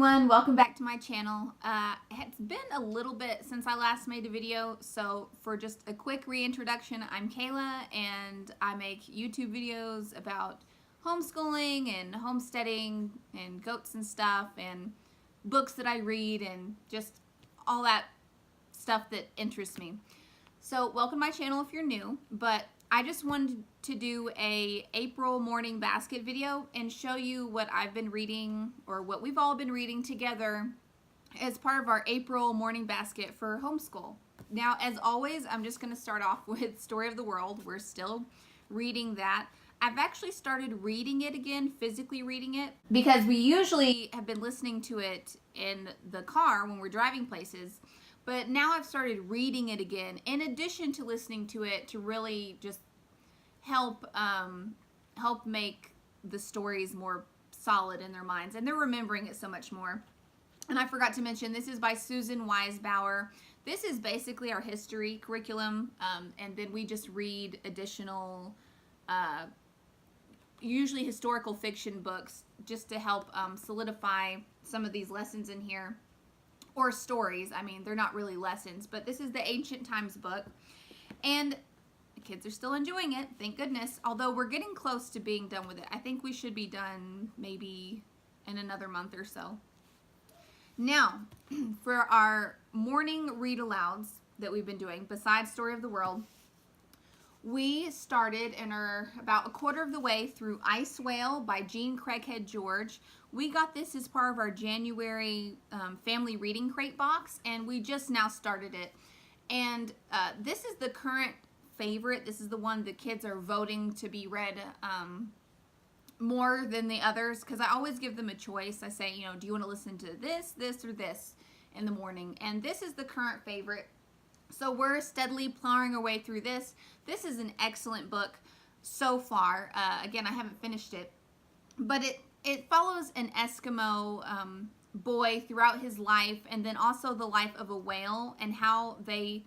everyone, welcome back to my channel. It's been a little bit since I last made a video, so for just a quick reintroduction, I'm Kayla and I make YouTube videos about homeschooling and homesteading and goats and stuff and books that I read and just all that stuff that interests me. So welcome to my channel if you're new, but I just wanted to do a April morning basket video and show you what I've been reading or what we've all been reading together as part of our April morning basket for homeschool. Now, as always, I'm just going to start off with Story of the World. We're still reading that. I've actually started reading it again, physically reading it, because we usually have been listening to it in the car when we're driving places. But now I've started reading it again, in addition to listening to it, to really just help make the stories more solid in their minds, and they're remembering it so much more. And I forgot to mention, this is by Susan Weisbauer. This is basically our history curriculum, and then we just read additional, usually historical fiction books, just to help solidify some of these lessons in here. Or stories. I mean, they're not really lessons, but this is the Ancient Times book, and the kids are still enjoying it, thank goodness, although we're getting close to being done with it. I think we should be done maybe in another month or so. Now, for our morning read-alouds that we've been doing, besides Story of the World, we started and are about a quarter of the way through Ice Whale by Jean Craighead George. We got this as part of our January family reading crate box, and we just now started it. And this is the current favorite. This is the one the kids are voting to be read more than the others, because I always give them a choice. I say, you know, do you want to listen to this, this, or this in the morning? And this is the current favorite. So we're steadily plowing our way through this. This is an excellent book so far. Again, I haven't finished it, but it follows an Eskimo boy throughout his life, and then also the life of a whale and how they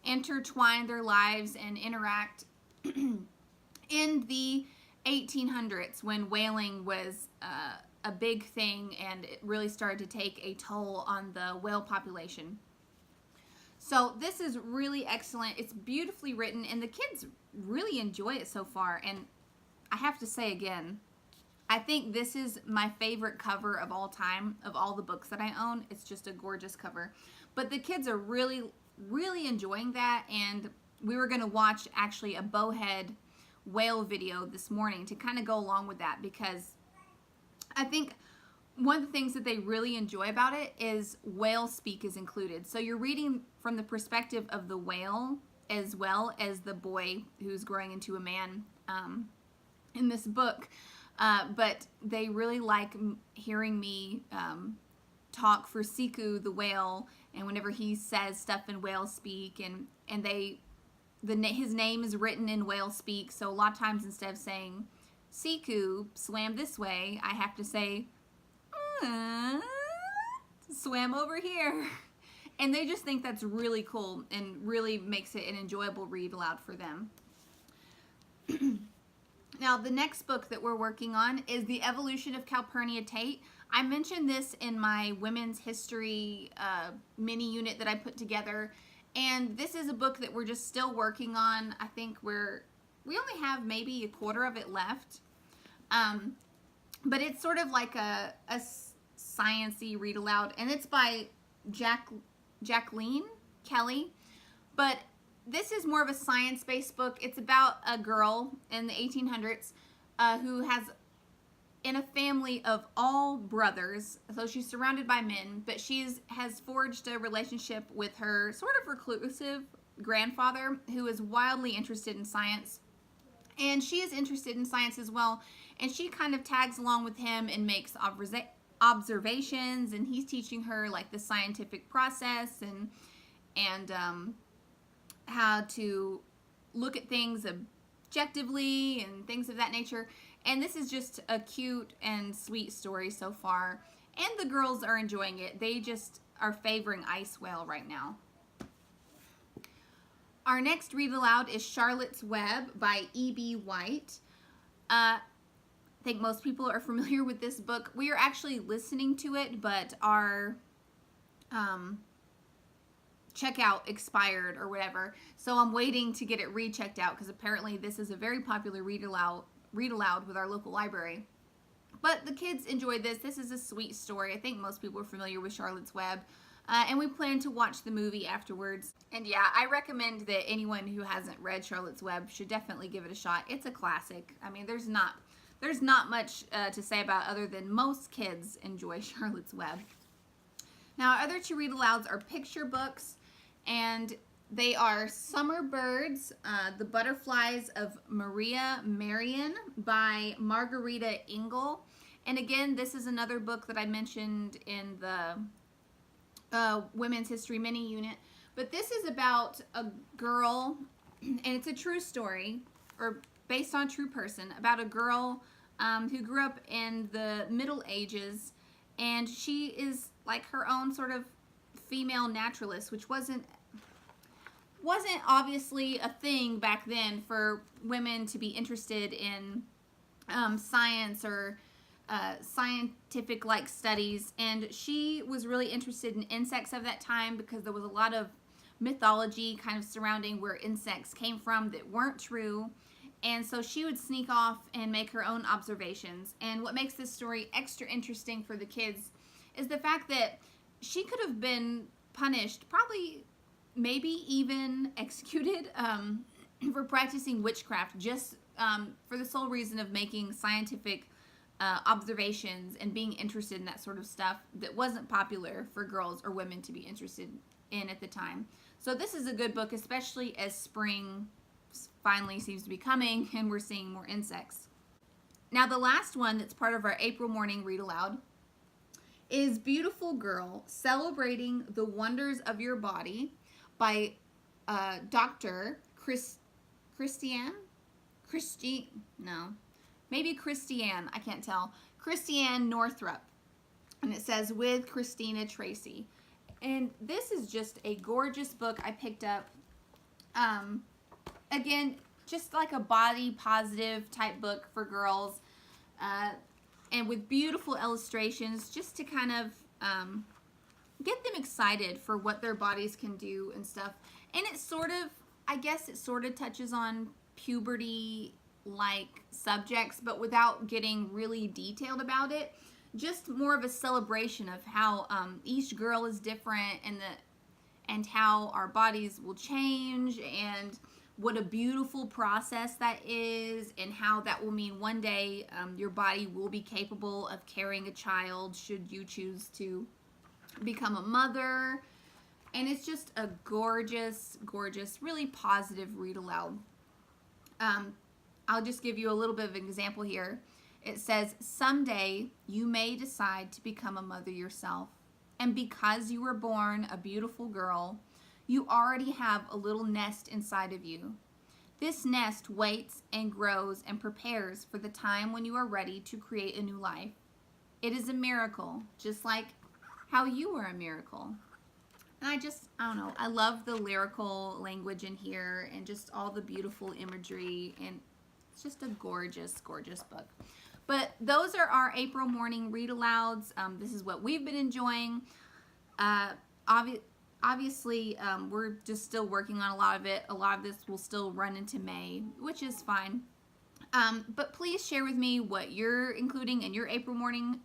intertwine their lives and interact in the 1800s, when whaling was a big thing and it really started to take a toll on the whale population. So this is really excellent. It's beautifully written, and the kids really enjoy it so far. And I have to say again, I think this is my favorite cover of all time, of all the books that I own. It's just a gorgeous cover. But the kids are really, really enjoying that, and we were going to watch actually a bowhead whale video this morning to kind of go along with that, because I think one of the things that they really enjoy about it is whale speak is included. So you're reading from the perspective of the whale as well as the boy who's growing into a man in this book. But they really like hearing me talk for Siku, the whale, and whenever he says stuff in whale speak, and his name is written in whale speak. So a lot of times, instead of saying Siku swam this way, I have to say swam over here. And they just think that's really cool and really makes it an enjoyable read aloud for them. Now, the next book that we're working on is The Evolution of Calpurnia Tate. I mentioned this in my women's history mini unit that I put together, and this is a book that we're just still working on. I think we only have maybe a quarter of it left, but it's sort of like a science-y read aloud, and it's by Jacqueline Kelly, but this is more of a science-based book. It's about a girl in the 1800s who has, in a family of all brothers, so she's surrounded by men, but has forged a relationship with her sort of reclusive grandfather, who is wildly interested in science. And she is interested in science as well, and she kind of tags along with him and makes observations, and he's teaching her like the scientific process and how to look at things objectively and things of that nature. And this is just a cute and sweet story so far, and the girls are enjoying it. They just are favoring Ice Whale right now. Our next read aloud is Charlotte's Web by E.B. White. I think most people are familiar with this book. We are actually listening to it, but our checkout expired or whatever. So I'm waiting to get it rechecked out because apparently this is a very popular read aloud with our local library. But the kids enjoyed this. This is a sweet story. I think most people are familiar with Charlotte's Web. And we plan to watch the movie afterwards. And yeah, I recommend that anyone who hasn't read Charlotte's Web should definitely give it a shot. It's a classic. I mean, there's not much to say about other than most kids enjoy Charlotte's Web. Now, our other two read alouds are picture books, and they are Summer Birds, The Butterflies of Maria Marian by Margarita Engel. And again, this is another book that I mentioned in the Women's History Mini Unit. But this is about a girl, and it's a true story, or based on a true person, about a girl who grew up in the Middle Ages, and she is like her own sort of female naturalist, which wasn't obviously a thing back then for women to be interested in science or scientific like studies. And she was really interested in insects of that time because there was a lot of mythology kind of surrounding where insects came from that weren't true. And so she would sneak off and make her own observations. And what makes this story extra interesting for the kids is the fact that she could have been punished, probably maybe even executed for practicing witchcraft, just for the sole reason of making scientific observations and being interested in that sort of stuff that wasn't popular for girls or women to be interested in at the time. So this is a good book, especially as spring finally seems to be coming and we're seeing more insects. Now the last one that's part of our April morning read aloud is Beautiful Girl, Celebrating the Wonders of Your Body by Dr. Christiane, I can't tell. Christiane Northrup. And it says with Christina Tracy. And this is just a gorgeous book I picked up. Again, just like a body positive type book for girls. And with beautiful illustrations just to kind of get them excited for what their bodies can do and stuff. And it sort of touches on puberty like subjects, but without getting really detailed about it. Just more of a celebration of how each girl is different and how our bodies will change and what a beautiful process that is, and how that will mean one day your body will be capable of carrying a child should you choose to become a mother. And it's just a gorgeous, gorgeous, really positive read aloud. I'll just give you a little bit of an example here. It says, someday you may decide to become a mother yourself. And because you were born a beautiful girl, you already have a little nest inside of you. This nest waits and grows and prepares for the time when you are ready to create a new life. It is a miracle, just like how you were a miracle. And I don't know, I love the lyrical language in here and just all the beautiful imagery, and it's just a gorgeous, gorgeous book. But those are our April morning read alouds. This is what we've been enjoying. Obviously, we're just still working on a lot of it. A lot of this will still run into May, which is fine. But please share with me what you're including in your April morning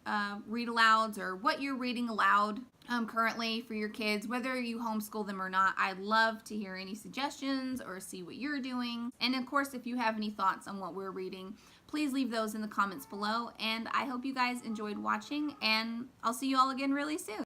read alouds, or what you're reading aloud currently for your kids, whether you homeschool them or not. I'd love to hear any suggestions or see what you're doing. And of course, if you have any thoughts on what we're reading, please leave those in the comments below. And I hope you guys enjoyed watching, and I'll see you all again really soon.